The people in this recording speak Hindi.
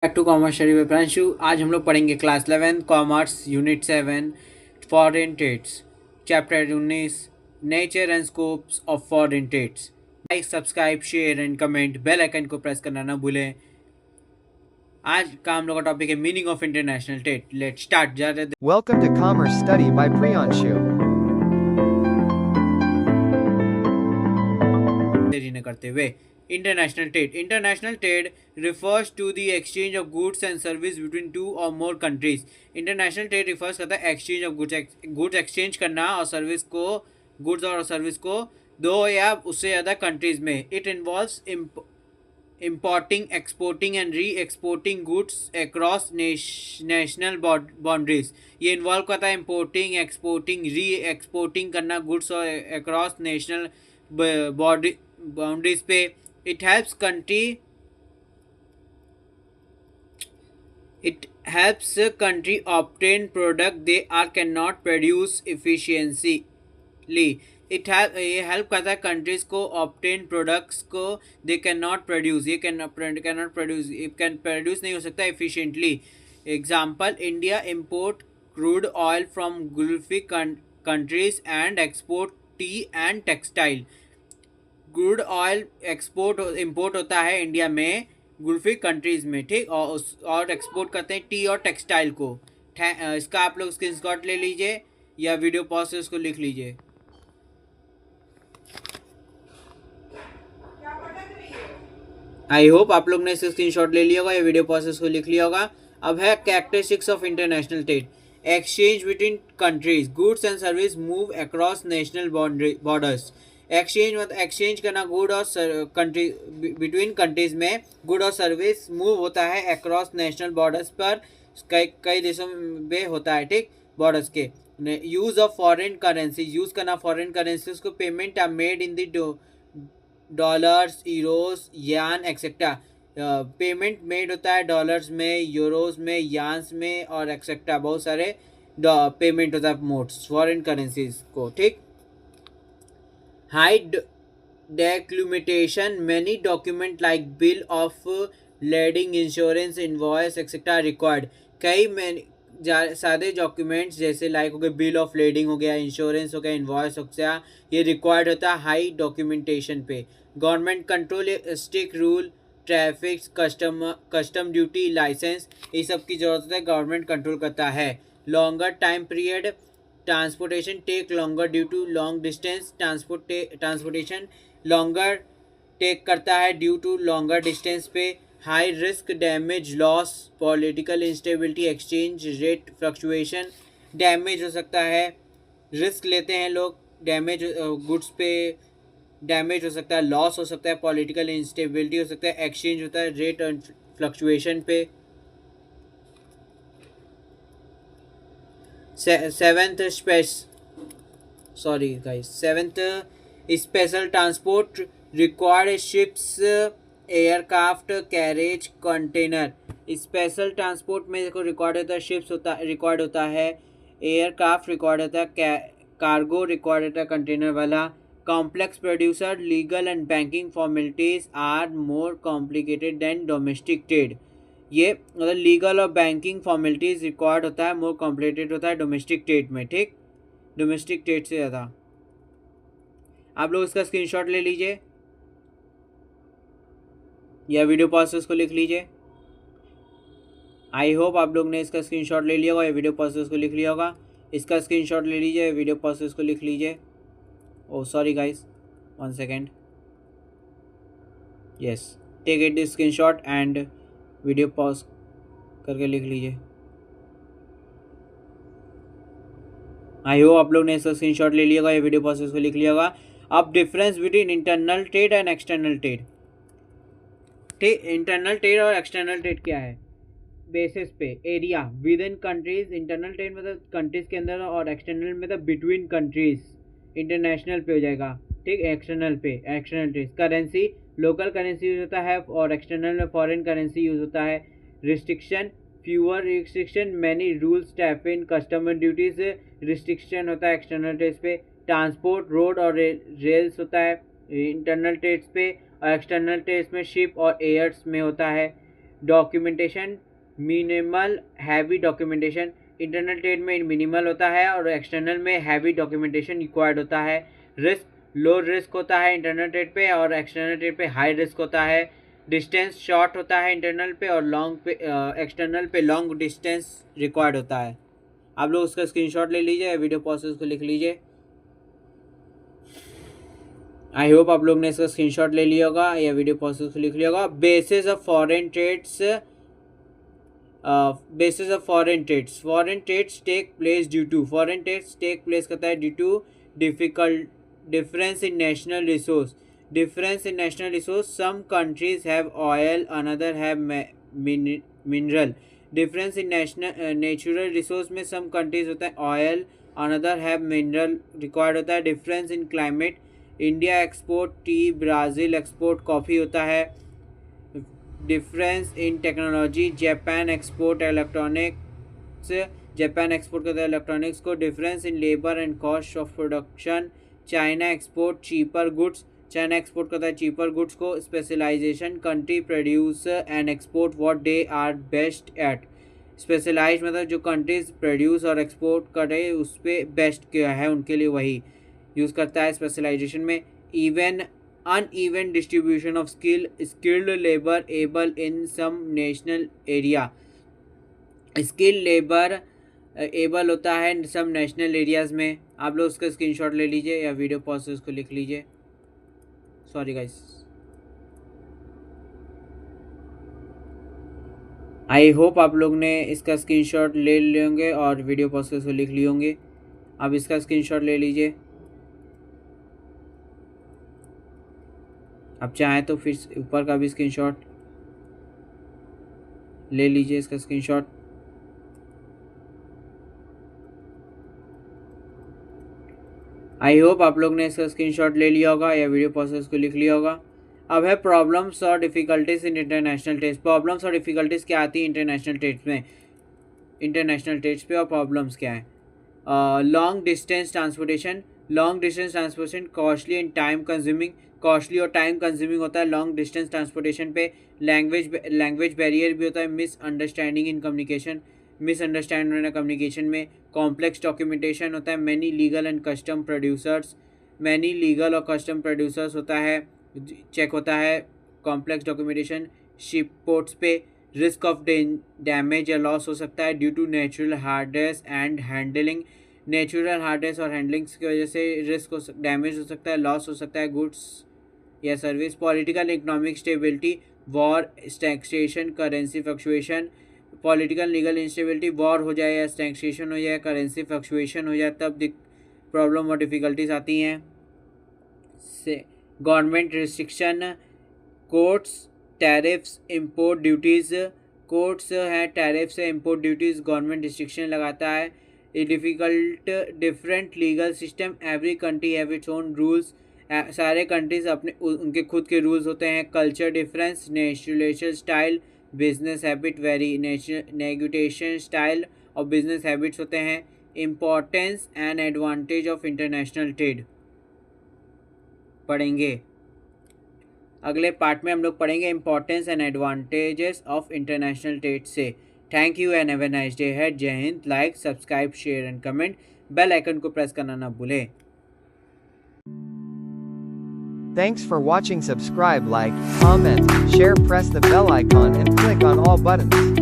Back to commerce study with Pranshu. आज हम लोग पढ़ेंगे class 11 commerce unit 7 foreign trades chapter 19 nature and scopes of foreign trades. Like subscribe share and comment, bell icon को प्रेस करना ना भूलें। आज का हम लोग का टॉपिक है meaning of international trade. Let's start. ज़्यादा Welcome to Commerce Study by Priyanshu. देरी न करते हुए, international trade refers to the exchange of goods and service between two or more countries. International trade refers करता है एक्सचेंज ऑफ गुड्स एक्सचेंज करना और सर्विस को, गुड्स और सर्विस को दो या उससे ज़्यादा कंट्रीज में. It involves importing, exporting and re-exporting goods across national boundaries. ये इन्वॉल्व करता है इम्पोर्टिंग, एक्सपोर्टिंग, री एक्सपोर्टिंग करना गुड्स और अक्रॉस नेशनल बाउंड्रीज पे. It helps country It helps a country obtain product they are cannot produce efficiently. ये हेल्प करता है कंट्रीज को ऑप्टेन प्रोडक्ट्स को दे कैन नॉट प्रोड्यूस, ये can not produce, can produce नहीं हो सकता efficiently. Example, India import crude oil from Gulf countries and export tea and textile. Crude oil export import होता है इंडिया में गुल्फी कंट्रीज में, ठीक, और एक्सपोर्ट करते हैं टी और टेक्सटाइल को. इसका आप लोग स्क्रीनशॉट ले लीजिए या वीडियो पॉज से उसको लिख लीजिए. आई होप आप लोग ने इसका स्क्रीनशॉट ले लिया होगा या वीडियो पॉज से उसको लिख लिया होगा. अब है characteristics of international trade. Exchange between countries, goods and service move across national borders. Exchange करना गुड और कंट्री बिटवीन कंट्रीज में गुड और सर्विस मूव होता है अक्रॉस नेशनल बॉर्डर्स पर. कई देशों में होता है, ठीक, बॉर्डर्स के. Use of foreign currency, use करना फॉरेन करेंसीज को. Payment are made in the dollars, euros, yuan etcetera. Payment made होता है डॉलर्स में, यूरोस में, यान्स में और एक्सेट्रा. बहुत सारे पेमेंट होता है मोड्स फॉरेन करेंसीज को, ठीक. High documentation, many document like bill of lading, insurance, invoice etcetera required. कई सादे डॉक्यूमेंट्स जैसे लाइक हो गए बिल ऑफ लेडिंग हो गया, इंश्योरेंस हो गया, इनवॉइस हो गया, ये रिक्वायर्ड होता है हाई डॉक्यूमेंटेशन पे. Government control, strict rule, traffic, custom duty, licence, ये सब की जरूरत होता है, गवर्नमेंट कंट्रोल करता है. Longer time period, transportation take longer due to long distance. Transportation longer take करता है ड्यू टू लॉन्गर डिस्टेंस पे. High risk, damage, loss, political instability, exchange rate fluctuation. Damage हो सकता है, रिस्क लेते हैं लोग, डैमेज गुड्स पे डैमेज हो सकता है, लॉस हो सकता है, पॉलिटिकल इंस्टेबिलिटी हो सकता है, एक्सचेंज होता है रेट एंड फ्लक्चुएशन पे. Seventh special transport required ships, aircraft, carriage, container. Special transport में देखो रिक्वायर्ड होता है शिप्स रिक्वायर्ड होता है, एयरक्राफ्ट रिक्वायर्ड होता है, कार्गो रिक्वायर्ड होता है कंटेनर वाला. Complex producer, legal and banking formalities are more complicated than domestic trade. ये मतलब लीगल और बैंकिंग फॉर्मेलिटीज रिक्वायर्ड होता है, मोर कॉम्प्लिकेटेड होता है डोमेस्टिक ट्रेड में, ठीक, डोमेस्टिक ट्रेड से ज़्यादा. आप लोग इसका स्क्रीनशॉट ले लीजिए या वीडियो पॉज से उसको लिख लीजिए. आई होप आप लोग ने इसका स्क्रीनशॉट ले लिया होगा या वीडियो पॉज से उसको लिख लिया होगा. इसका स्क्रीनशॉट ले लीजिए, वीडियो पॉज से उसको लिख लीजिए. Oh sorry guys, 1 second. Yes, take it this screenshot and video pause करके लिख लीजिए. आई होप आप लोग ने इसका स्क्रीनशॉट ले लिया होगा या वीडियो पॉज से उसको लिख लिया होगा. अब difference between internal trade and external trade. ठीक, इंटरनल ट्रेड और एक्सटर्नल ट्रेड क्या है. बेसिस पे area with in countries. Internal trade मतलब कंट्रीज के अंदर और एक्सटर्नल मतलब बिटवीन कंट्रीज. इंटरनेशनल पे हो जाएगा, ठीक, एक्सटर्नल पे. External trade. Currency, local currency use होता है और एक्सटर्नल में फॉरेन करेंसी यूज होता है. Restriction, fewer restriction, many rules, tap in, customer duties, restriction होता है एक्सटर्नल ट्रेड्स पे. ट्रांसपोर्ट, रोड और रेल्स होता है इंटरनल ट्रेड्स पे और एक्सटर्नल ट्रेड्स में शिप और एयर्स में होता है. Documentation minimal heavy documentation, internal trade में मिनिमल होता है और एक्सटर्नल में हैवी डॉक्यूमेंटेशन रिक्वायर्ड होता है। रिस्क लो रिस्क होता है इंटरनल ट्रेड पे और एक्सटर्नल ट्रेड पे हाई रिस्क होता है। डिस्टेंस शॉर्ट होता है इंटरनल पे और लॉन्ग पे एक्सटर्नल पे लॉन्ग डिस्टेंस रिक्वायर्ड होता है। आप लोग उसका स्क्रीनशॉट ले लीजिए, वीडियो प्रोसेस को लिख लीजिए। आई होप आप लोग ने इसका स्क्रीनशॉट ले लिया होगा या वीडियो प्रोसेस को लिख लिया होगा। Basis of foreign trades, basis of foreign trades take place due to, foreign trades take place करता है due to difficult difference in national resource, some countries have oil, another have mineral। difference in natural resource में some countries होता है oil, another have mineral required होता है। difference in climate, India export tea, Brazil export coffee होता है। Difference in technology, Japan export electronics, Japan export करता है इलेक्ट्रॉनिक्स को। Difference in labour and cost of production, China export cheaper goods, China export करता है चीपर गुड्स को। Specialisation, country produce and export what they are best at, specialise मतलब जो कंट्रीज प्रोड्यूस और एक्सपोर्ट करे उस पर बेस्ट क्या है उनके लिए वही यूज़ करता है स्पेशलाइजेशन में। Even uneven distribution of skilled labour able in some national area, skilled labour able होता है सब नेशनल एरियाज़ में। आप लोग उसका स्क्रीनशॉट ले लीजिए या वीडियो प्रोसेस को लिख लीजिए। सॉरी गाइस, आई होप आप लोग ने इसका स्क्रीनशॉट ले लिए होंगे और वीडियो प्रोसेस को लिख लिए होंगे। आप इसका स्क्रीनशॉट ले लीजिए। आप चाहें तो फिर ऊपर का भी स्क्रीनशॉट ले लीजिए, इसका स्क्रीनशॉट। आई होप आप लोग ने इसका स्क्रीनशॉट ले लिया होगा या वीडियो प्रोसेस को लिख लिया होगा। अब है प्रॉब्लम्स और difficulties in international test. Problems और डिफ़िकल्टीज क्या आती है इंटरनेशनल टेस्ट में, इंटरनेशनल टेस्ट पे, और प्रॉब्लम्स क्या है। Long distance transportation, costly and time consuming, costly और टाइम कंज्यूमिंग होता है लॉन्ग डिस्टेंस ट्रांसपोर्टेशन पे। लैंग्वेज बैरियर भी होता है। मिसअंडरस्टैंडिंग इन कम्युनिकेशन, मिसअंडरस्टैंड होना कम्युनिकेशन में। कॉम्प्लेक्स डॉक्यूमेंटेशन होता है। Many legal and custom producers, many legal और कस्टम प्रोड्यूसर्स होता है, चेक होता है कॉम्प्लेक्स डॉक्यूमेंटेशन। शिप पोर्ट्स पे रिस्क ऑफ डैमेज या लॉस हो सकता है due to natural hardness and handling, natural hardness और हैंडलिंग्स की वजह से रिस्क हो डैमेज हो सकता है, लॉस हो सकता है गुड्स या service. Political economic stability, war, taxation, currency fluctuation. Political legal instability, war हो जाए या टैक्सेशन हो जाए, करेंसी फ्लक्चुएशन हो जाए, तब प्रॉब्लम और डिफ़िकल्टीज आती हैं। से government restriction, courts, tariffs, import duties, courts हैं टैरिफ से इंपोर्ट ड्यूटीज़ गवर्नमेंट रिस्ट्रिक्शन लगाता है। A difficult different legal system, every country have its own rules, सारे कंट्रीज़ अपने उनके खुद के रूल्स होते हैं। Culture difference, negotiation style, business habit very, negotiation style और बिजनेस हैबिट्स होते हैं। Importance and advantage of international trade पढ़ेंगे अगले पार्ट में। हम लोग पढ़ेंगे importance and advantages of international trade से। Thank you and have a nice day है। जय हिंद। Like, subscribe, share and comment. Bell icon को प्रेस करना ना भूलें। Thanks for watching. Subscribe, like, comment, share, press the bell icon and click on all buttons.